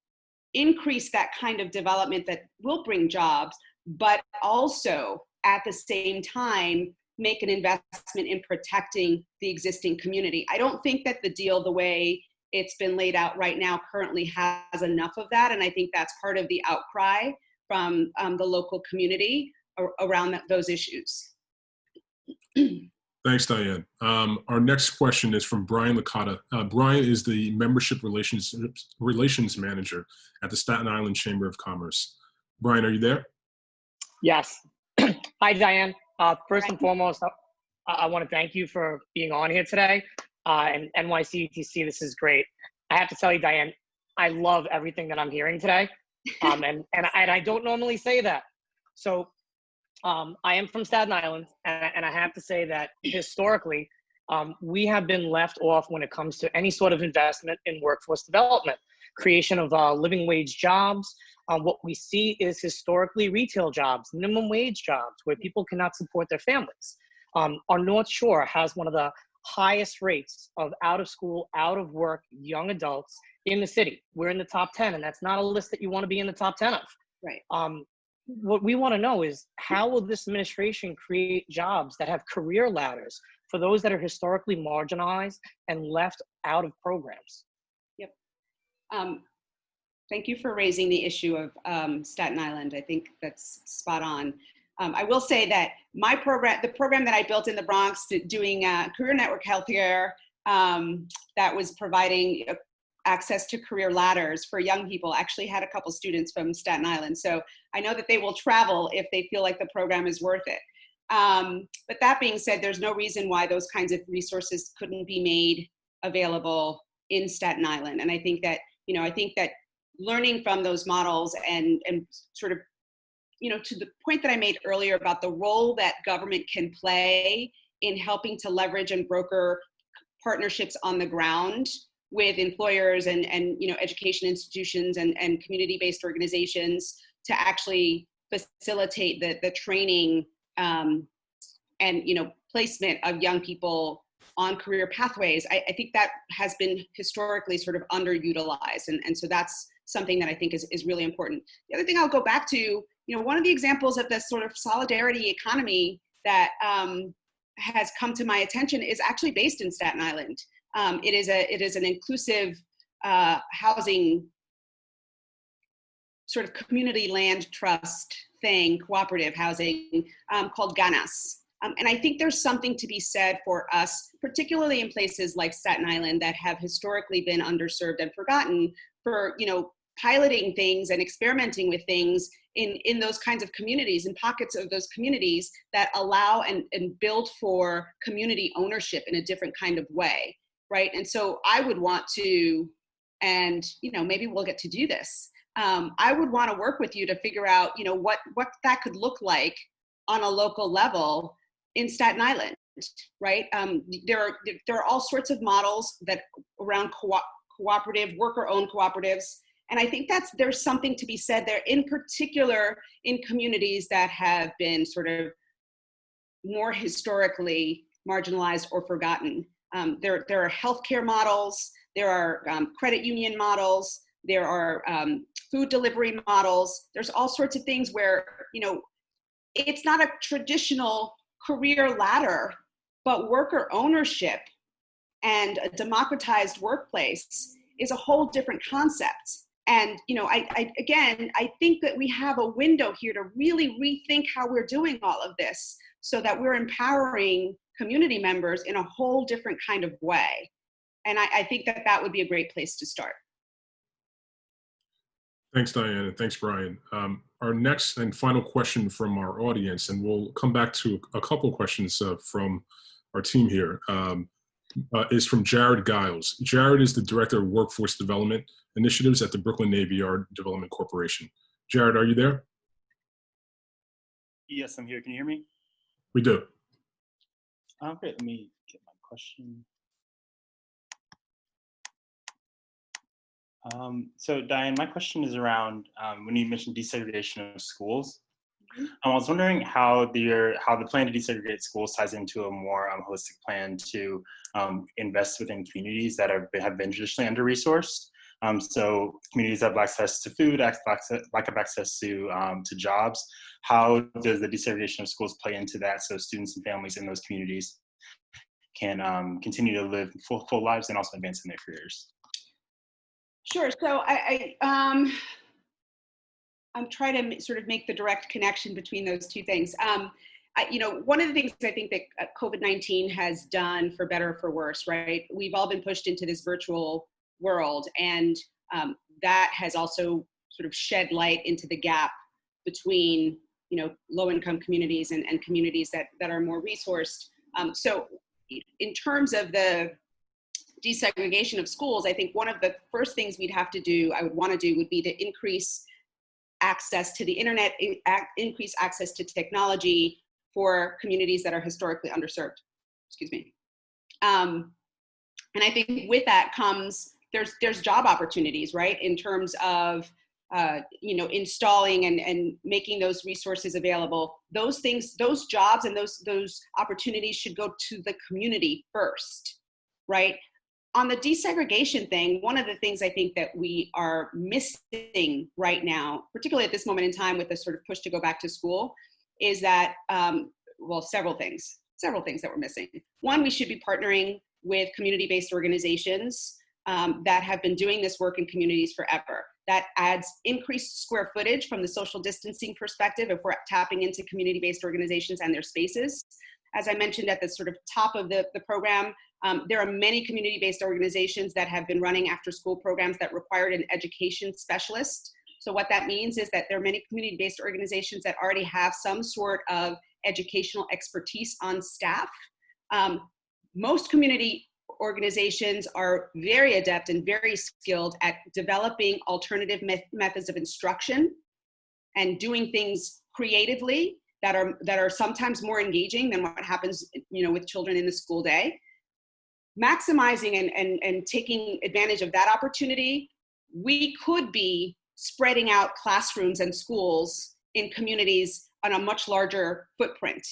increase that kind of development that will bring jobs, but also at the same time, make an investment in protecting the existing community. I don't think that the deal, the way it's been laid out right now, currently has enough of that. And I think that's part of the outcry from the local community around those issues. Thanks, Diane. Our next question is from Brian Licata. Brian is the Membership Relations Manager at the Staten Island Chamber of Commerce. Brian, are you there? Yes. Hi, Diane. First and foremost, I want to thank you for being on here today. And NYCETC, this is great. I have to tell you, Diane, I love everything that I'm hearing today. And I don't normally say that. So I am from Staten Island, and I have to say that historically, we have been left off when it comes to any sort of investment in workforce development, creation of living wage jobs. What we see is historically retail jobs, minimum wage jobs, where people cannot support their families. Our North Shore has one of the highest rates of out of school, out of work, young adults in the city. We're in the top 10, and that's not a list that you want to be in the top 10 of. Right. What we want to know is, how will this administration create jobs that have career ladders for those that are historically marginalized and left out of programs? Yep. Thank you for raising the issue of Staten Island. I think that's spot on. I will say that my program, the program that I built in the Bronx, doing Career Network Healthcare, that was providing access to career ladders for young people, actually had a couple students from Staten Island. So I know that they will travel if they feel like the program is worth it. But that being said, there's no reason why those kinds of resources couldn't be made available in Staten Island. And I think that, learning from those models and sort of, to the point that I made earlier about the role that government can play in helping to leverage and broker partnerships on the ground with employers and education institutions and community-based organizations to actually facilitate the training and placement of young people on career pathways. I think that has been historically sort of underutilized, and so that's something that I think is really important. The other thing I'll go back to, one of the examples of this sort of solidarity economy that has come to my attention is actually based in Staten Island. It is an inclusive housing sort of community land trust thing, cooperative housing, called Ganas. And I think there's something to be said for us, particularly in places like Staten Island that have historically been underserved and forgotten, for piloting things and experimenting with things in those kinds of communities, in pockets of those communities that allow and build for community ownership in a different kind of way, right? And so I would want to, and maybe we'll get to do this, I would want to work with you to figure out what that could look like on a local level in Staten Island, right? There are all sorts of models that around cooperative, worker-owned cooperatives. And I think there's something to be said there, in particular in communities that have been sort of more historically marginalized or forgotten. There are healthcare models, there are credit union models, there are food delivery models. There's all sorts of things where, it's not a traditional career ladder, but worker ownership and a democratized workplace is a whole different concept. And, I think that we have a window here to really rethink how we're doing all of this so that we're empowering community members in a whole different kind of way. And I think that would be a great place to start. Thanks, Diane, and thanks, Brian. Our next and final question from our audience, and we'll come back to a couple questions from our team here, is from Jared Giles. Jared is the Director of Workforce Development Initiatives at the Brooklyn Navy Yard Development Corporation. Jared, are you there? Yes, I'm here. Can you hear me? We do. Great. Let me get my question. So Diane, my question is around when you mentioned desegregation of schools. I was wondering how the plan to desegregate schools ties into a more holistic plan to invest within communities that have been traditionally under-resourced. So communities that have access to food, lack of access to jobs. How does the desegregation of schools play into that so students and families in those communities can continue to live full lives and also advance in their careers? Sure. So I'm trying to sort of make the direct connection between those two things. One of the things I think that COVID-19 has done, for better or for worse, right? We've all been pushed into this virtual world, and that has also sort of shed light into the gap between, low-income communities and communities that are more resourced. So in terms of the desegregation of schools, I think one of the first things I would want to do would be to increase access to the internet, increase access to technology for communities that are historically underserved. Excuse me. And I think with that comes, there's job opportunities, right? In terms of, installing and making those resources available. Those things, those jobs and those opportunities should go to the community first, right? On the desegregation thing, one of the things I think that we are missing right now, particularly at this moment in time with the sort of push to go back to school, is that, several things that we're missing. One, we should be partnering with community-based organizations that have been doing this work in communities forever. That adds increased square footage from the social distancing perspective if we're tapping into community-based organizations and their spaces. As I mentioned at the sort of top of the program, there are many community-based organizations that have been running after-school programs that required an education specialist. So what that means is that there are many community-based organizations that already have some sort of educational expertise on staff. Most community organizations are very adept and very skilled at developing alternative methods of instruction and doing things creatively that are sometimes more engaging than what happens, with children in the school day. Maximizing and taking advantage of that opportunity, we could be spreading out classrooms and schools in communities on a much larger footprint.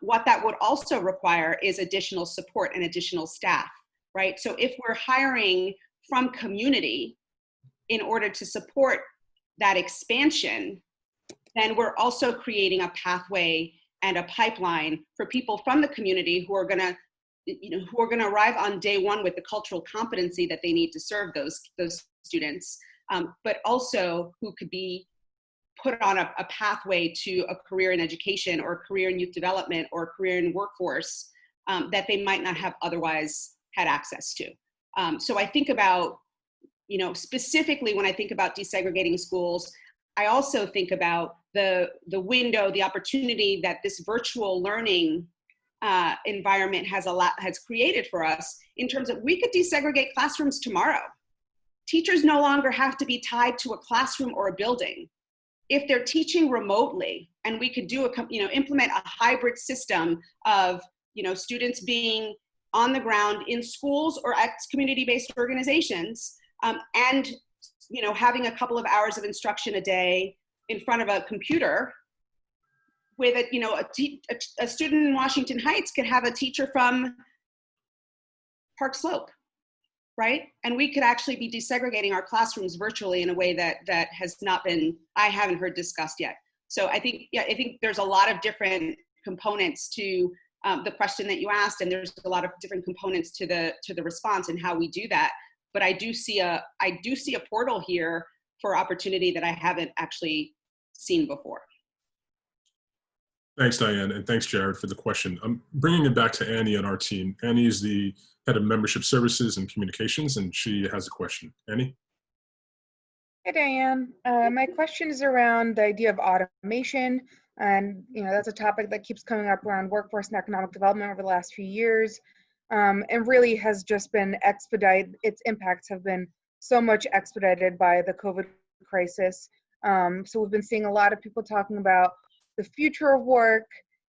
What that would also require is additional support and additional staff, right? So if we're hiring from community in order to support that expansion, then we're also creating a pathway and a pipeline for people from the community who are going to arrive on day one with the cultural competency that they need to serve those students, but also who could be put on a pathway to a career in education or a career in youth development or a career in workforce that they might not have otherwise had access to. So I think about, specifically when I think about desegregating schools, I also think about the window, the opportunity that this virtual learning environment has created for us in terms of we could desegregate classrooms tomorrow. Teachers no longer have to be tied to a classroom or a building. If they're teaching remotely, and we could do implement a hybrid system of students being on the ground in schools or at community-based organizations, and having a couple of hours of instruction a day in front of a computer with a student in Washington Heights could have a teacher from Park Slope, right? And we could actually be desegregating our classrooms virtually in a way that has not been, I haven't heard discussed yet. So I think there's a lot of different components to the question that you asked, and there's a lot of different components to the response and how we do that. But I do see a portal here for opportunity that I haven't actually seen before. Thanks, Diane, and thanks, Jared, for the question. I'm bringing it back to Annie and our team. Annie is the head of membership services and communications, and she has a question. Annie? Hey, Diane. My question is around the idea of automation. And, that's a topic that keeps coming up around workforce and economic development over the last few years. And really has just been expedited. Its impacts have been so much expedited by the COVID crisis. So we've been seeing a lot of people talking about the future of work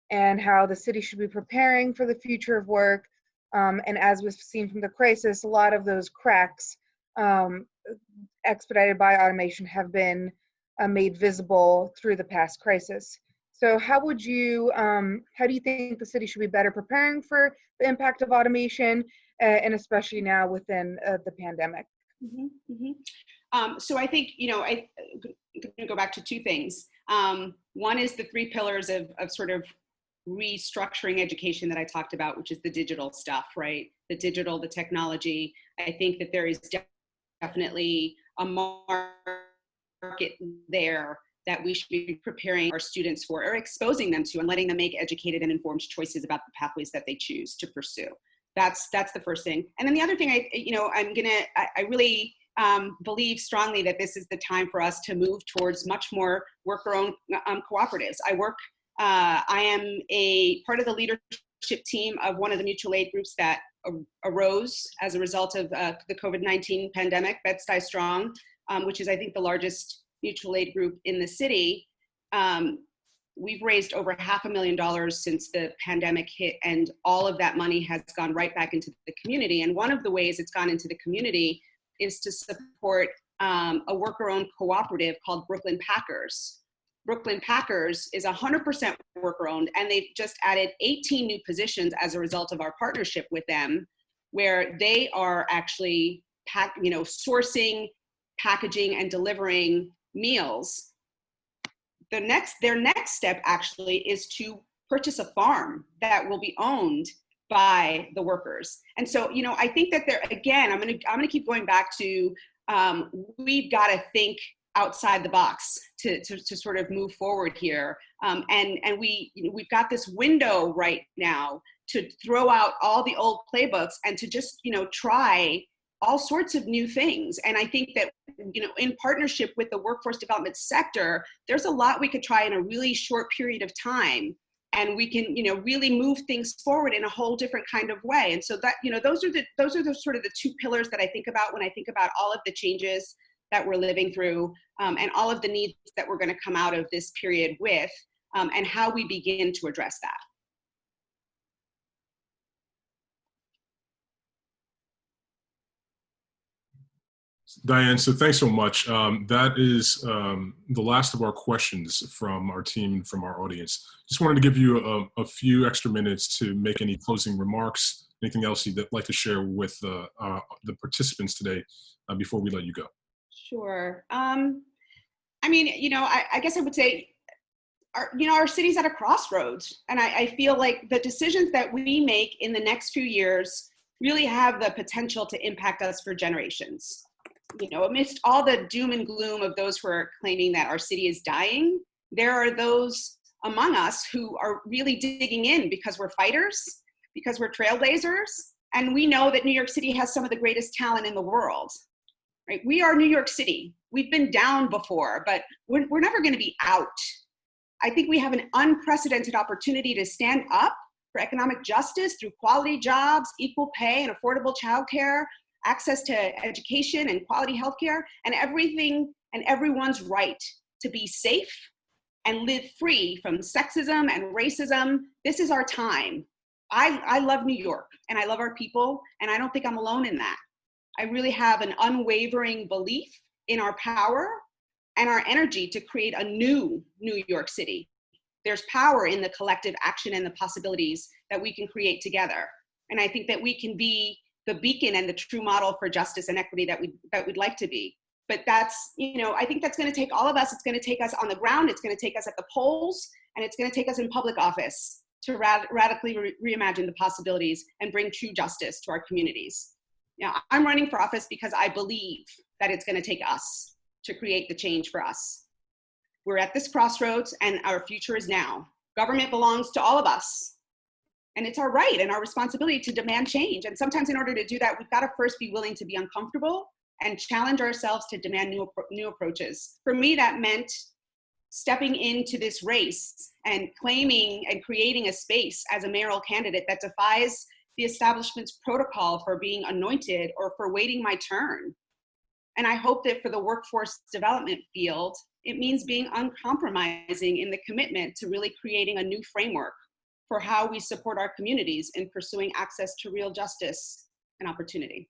and how the city should be preparing for the future of work. And as we've seen from the crisis, a lot of those cracks expedited by automation have been made visible through the past crisis. So how do you think the city should be better preparing for the impact of automation, and especially now within the pandemic? So I think, I'm going to go back to two things. One is the three pillars of sort of restructuring education that I talked about, which is the digital stuff, right? The digital, the technology. I think that there is definitely a market there that we should be preparing our students for, or exposing them to, and letting them make educated and informed choices about the pathways that they choose to pursue. That's the first thing. And then the other thing, I really believe strongly that this is the time for us to move towards much more worker-owned cooperatives. I am a part of the leadership team of one of the mutual aid groups that arose as a result of the COVID-19 pandemic, Bed-Stuy Strong, which is, I think, the largest mutual aid group in the city. We've raised over $500,000 since the pandemic hit, and all of that money has gone right back into the community. And one of the ways it's gone into the community is to support a worker-owned cooperative called Brooklyn Packers. Brooklyn Packers is 100% worker-owned, and they've just added 18 new positions as a result of our partnership with them, where they are actually sourcing, packaging, and delivering meals. Their next step actually is to purchase a farm that will be owned by the workers. And so, I think that again, I'm gonna keep going back to, we've got to think outside the box to sort of move forward here. And we've got this window right now to throw out all the old playbooks and to just, try all sorts of new things. And I think that, in partnership with the workforce development sector, there's a lot we could try in a really short period of time. And we can, really move things forward in a whole different kind of way. And so that, those are the sort of the two pillars that I think about when I think about all of the changes that we're living through, and all of the needs that we're going to come out of this period with, and how we begin to address that. Dianne, so thanks so much. That is the last of our questions from our team, from our audience. Just wanted to give you a few extra minutes to make any closing remarks, anything else you'd like to share with the participants today before we let you go. Sure. I guess I would say, our city's at a crossroads, and I feel like the decisions that we make in the next few years really have the potential to impact us for generations. Amidst all the doom and gloom of those who are claiming that our city is dying, there are those among us who are really digging in because we're fighters, because we're trailblazers, and we know that New York City has some of the greatest talent in the world. Right? We are New York City. We've been down before, but we're never going to be out. I think we have an unprecedented opportunity to stand up for economic justice through quality jobs, equal pay, and affordable childcare, access to education and quality healthcare, and everything and everyone's right to be safe and live free from sexism and racism. This is our time. I love New York, and I love our people, and I don't think I'm alone in that. I really have an unwavering belief in our power and our energy to create a new New York City. There's power in the collective action and the possibilities that we can create together. And I think that we can be the beacon and the true model for justice and equity that we'd like to be. But that's, I think that's going to take all of us. It's going to take us on the ground. It's going to take us at the polls, and it's going to take us in public office to radically reimagine the possibilities and bring true justice to our communities. I'm running for office because I believe that it's going to take us to create the change for us. We're at this crossroads, and our future is now. Government belongs to all of us. And it's our right and our responsibility to demand change. And sometimes in order to do that, we've got to first be willing to be uncomfortable and challenge ourselves to demand new approaches. For me, that meant stepping into this race and claiming and creating a space as a mayoral candidate that defies the establishment's protocol for being anointed or for waiting my turn. And I hope that for the workforce development field, it means being uncompromising in the commitment to really creating a new framework for how we support our communities in pursuing access to real justice and opportunity.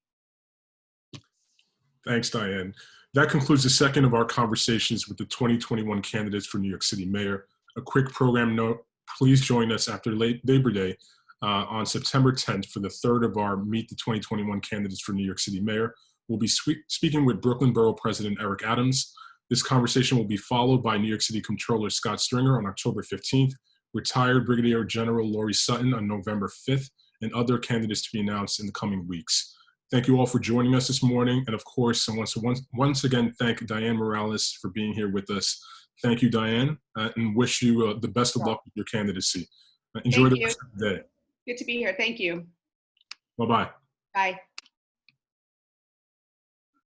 Thanks, Diane. That concludes the second of our conversations with the 2021 candidates for New York City Mayor. A quick program note, please join us after Labor Day on September 10th for the third of our Meet the 2021 Candidates for New York City Mayor. We'll be speaking with Brooklyn Borough President Eric Adams. This conversation will be followed by New York City Comptroller Scott Stringer on October 15th, retired Brigadier General Lori Sutton on November 5th, and other candidates to be announced in the coming weeks. Thank you all for joining us this morning. And of course, I want to once again thank Dianne Morales for being here with us. Thank you, Dianne, and wish you the best of luck with your candidacy. Enjoy the rest of the day. Good to be here. Thank you. Bye-bye. Bye.